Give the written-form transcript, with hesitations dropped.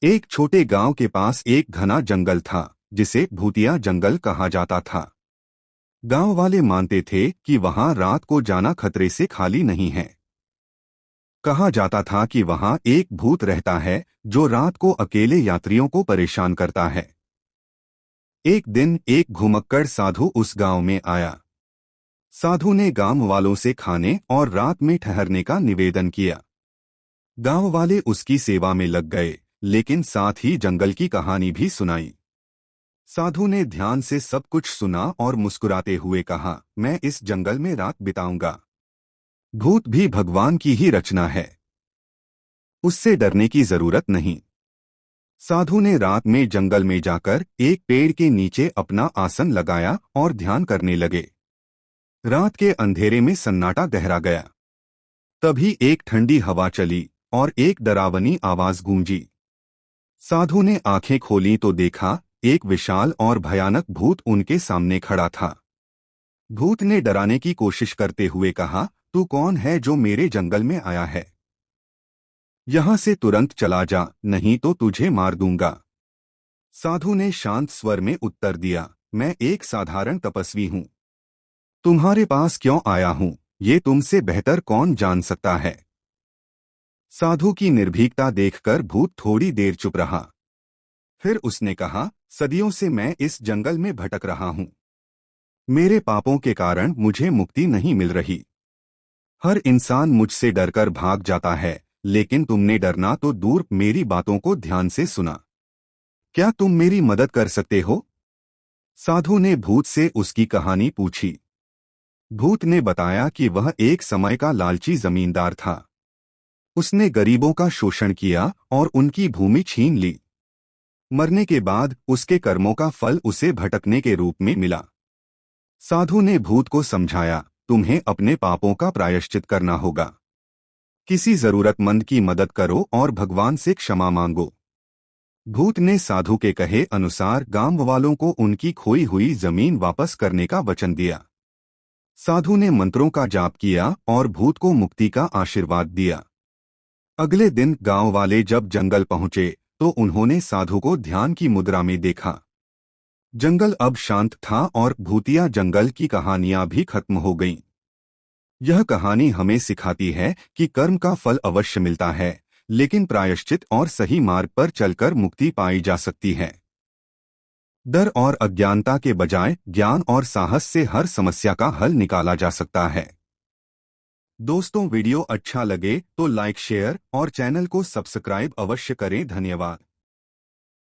एक छोटे गांव के पास एक घना जंगल था जिसे भूतिया जंगल कहा जाता था। गांव वाले मानते थे कि वहां रात को जाना खतरे से खाली नहीं है। कहा जाता था कि वहां एक भूत रहता है जो रात को अकेले यात्रियों को परेशान करता है। एक दिन एक घुमक्कड़ साधु उस गांव में आया। साधु ने गांव वालों से खाने और रात में ठहरने का निवेदन किया। गांव वाले उसकी सेवा में लग गए, लेकिन साथ ही जंगल की कहानी भी सुनाई। साधु ने ध्यान से सब कुछ सुना और मुस्कुराते हुए कहा, मैं इस जंगल में रात बिताऊंगा। भूत भी भगवान की ही रचना है, उससे डरने की जरूरत नहीं। साधु ने रात में जंगल में जाकर एक पेड़ के नीचे अपना आसन लगाया और ध्यान करने लगे। रात के अंधेरे में सन्नाटा गहरा गया। तभी एक ठंडी हवा चली और एक डरावनी आवाज गूंजी। साधु ने आंखें खोली तो देखा, एक विशाल और भयानक भूत उनके सामने खड़ा था। भूत ने डराने की कोशिश करते हुए कहा, तू कौन है जो मेरे जंगल में आया है? यहां से तुरंत चला जा, नहीं तो तुझे मार दूंगा। साधु ने शांत स्वर में उत्तर दिया, मैं एक साधारण तपस्वी हूं। तुम्हारे पास क्यों आया हूं, ये तुमसे बेहतर कौन जान सकता है। साधु की निर्भीकता देखकर भूत थोड़ी देर चुप रहा। फिर उसने कहा, सदियों से मैं इस जंगल में भटक रहा हूं। मेरे पापों के कारण मुझे मुक्ति नहीं मिल रही। हर इंसान मुझसे डरकर भाग जाता है, लेकिन तुमने डरना तो दूर मेरी बातों को ध्यान से सुना। क्या तुम मेरी मदद कर सकते हो? साधु ने भूत से उसकी कहानी पूछी। भूत ने बताया कि वह एक समय का लालची जमींदार था। उसने गरीबों का शोषण किया और उनकी भूमि छीन ली। मरने के बाद उसके कर्मों का फल उसे भटकने के रूप में मिला। साधु ने भूत को समझाया, तुम्हें अपने पापों का प्रायश्चित करना होगा। किसी जरूरतमंद की मदद करो और भगवान से क्षमा मांगो। भूत ने साधु के कहे अनुसार गांव वालों को उनकी खोई हुई जमीन वापस करने का वचन दिया। साधु ने मंत्रों का जाप किया और भूत को मुक्ति का आशीर्वाद दिया। अगले दिन गांव वाले जब जंगल पहुंचे तो उन्होंने साधु को ध्यान की मुद्रा में देखा। जंगल अब शांत था और भूतिया जंगल की कहानियां भी खत्म हो गईं। यह कहानी हमें सिखाती है कि कर्म का फल अवश्य मिलता है, लेकिन प्रायश्चित और सही मार्ग पर चलकर मुक्ति पाई जा सकती है। डर और अज्ञानता के बजाय ज्ञान और साहस से हर समस्या का हल निकाला जा सकता है। दोस्तों, वीडियो अच्छा लगे तो लाइक, शेयर और चैनल को सब्सक्राइब अवश्य करें। धन्यवाद।